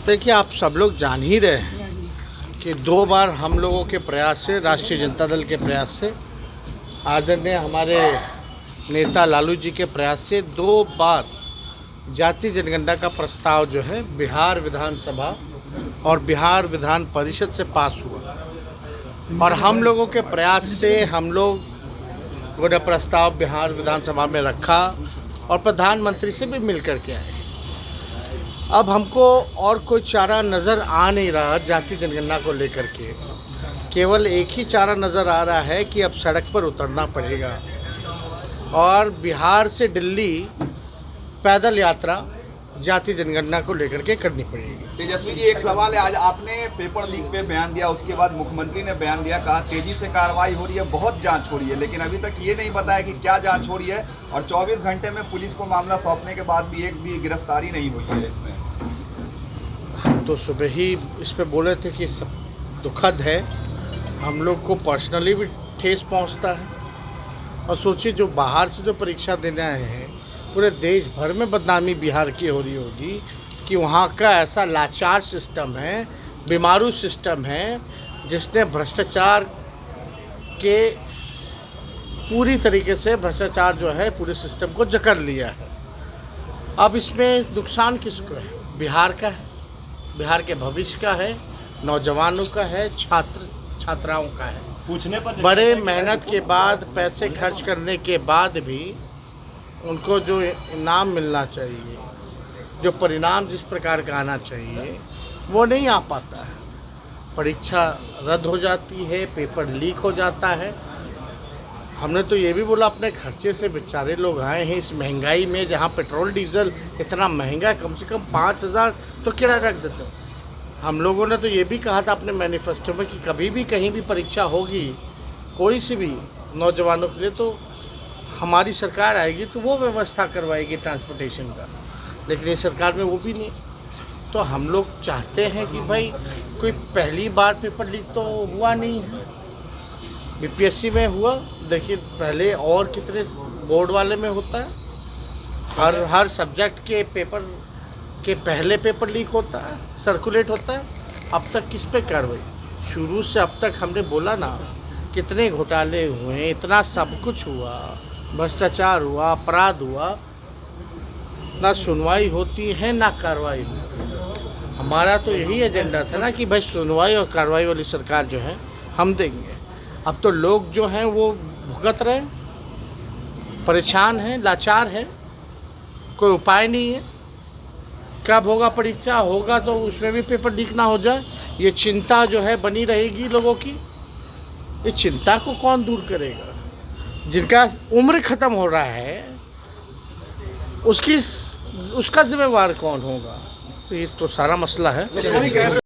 देखिए, आप सब लोग जान ही रहे हैं कि 2 बार हम लोगों के प्रयास से, राष्ट्रीय जनता दल के प्रयास से, आदरणीय हमारे नेता लालू जी के प्रयास से 2 बार जाति जनगणना का प्रस्ताव जो है बिहार विधानसभा और बिहार विधान परिषद से पास हुआ। और हम लोगों के प्रयास से हम लोग ने प्रस्ताव बिहार विधानसभा में रखा और प्रधानमंत्री से भी मिल कर के आए। अब हमको और कोई चारा नज़र आ नहीं रहा जाति जनगणना को लेकर के। केवल एक ही चारा नज़र आ रहा है कि अब सड़क पर उतरना पड़ेगा और बिहार से दिल्ली पैदल यात्रा जाति जनगणना को लेकर के करनी पड़ेगी। तेजस्वी जी, एक सवाल है। आज आपने पेपर लीक पे बयान दिया, उसके बाद मुख्यमंत्री ने बयान दिया, कहा तेजी से कार्रवाई हो रही है, बहुत जांच हो रही है, लेकिन अभी तक ये नहीं बताया कि क्या जांच हो रही है और 24 घंटे में पुलिस को मामला सौंपने के बाद भी एक भी गिरफ्तारी नहीं हुई है इसमें। हम तो सुबह ही इस पे बोले थे कि सब दुखद है, हम लोग को पर्सनली भी ठेस पहुंचता है। और सोचिए, जो बाहर से जो परीक्षा देने आए हैं, पूरे देश भर में बदनामी बिहार की हो रही होगी कि वहाँ का ऐसा लाचार सिस्टम है, बीमारू सिस्टम है, जिसने भ्रष्टाचार के पूरी तरीके से भ्रष्टाचार जो है पूरे सिस्टम को जकड़ लिया है। अब इसमें नुकसान किसको है? बिहार का है, बिहार के भविष्य का है, नौजवानों का है, छात्राओं का है। पूछने पर बड़े मेहनत के बाद, पैसे खर्च करने के बाद भी उनको जो इनाम मिलना चाहिए, जो परिणाम जिस प्रकार का आना चाहिए, वो नहीं आ पाता है। परीक्षा रद्द हो जाती है, पेपर लीक हो जाता है। हमने तो ये भी बोला, अपने खर्चे से बेचारे लोग आए हैं इस महंगाई में, जहाँ पेट्रोल डीजल इतना महंगा, कम से कम 5,000 तो किराया रख देते हो। हम लोगों ने तो ये भी कहा था अपने मैनिफेस्टो में कि कभी भी कहीं भी परीक्षा होगी, कोई सी भी, नौजवानों के लिए, तो हमारी सरकार आएगी तो वो व्यवस्था करवाएगी ट्रांसपोर्टेशन का। लेकिन इस सरकार में वो भी नहीं। तो हम लोग चाहते हैं कि भाई, कोई पहली बार पेपर लीक तो हुआ नहीं है, बीपीएससी में हुआ, देखिए पहले और कितने बोर्ड वाले में होता है। हर सब्जेक्ट के पेपर के पहले पेपर लीक होता है, सर्कुलेट होता है। अब तक किस पे कार्रवाई? शुरू से अब तक हमने बोला ना, कितने घोटाले हुए, इतना सब कुछ हुआ, भ्रष्टाचार हुआ, अपराध हुआ, ना सुनवाई होती है ना कार्रवाई होती है। हमारा तो यही एजेंडा था ना कि भाई सुनवाई और कार्रवाई वाली सरकार जो है हम देंगे। अब तो लोग जो हैं वो भुगत रहे, परेशान हैं, लाचार हैं, कोई उपाय नहीं है। कब होगा परीक्षा? होगा तो उसमें भी पेपर लीक ना हो जाए, ये चिंता जो है बनी रहेगी लोगों की। इस चिंता को कौन दूर करेगा? जिनका उम्र ख़त्म हो रहा है, उसका जिम्मेवार कौन होगा? तो ये तो सारा मसला है।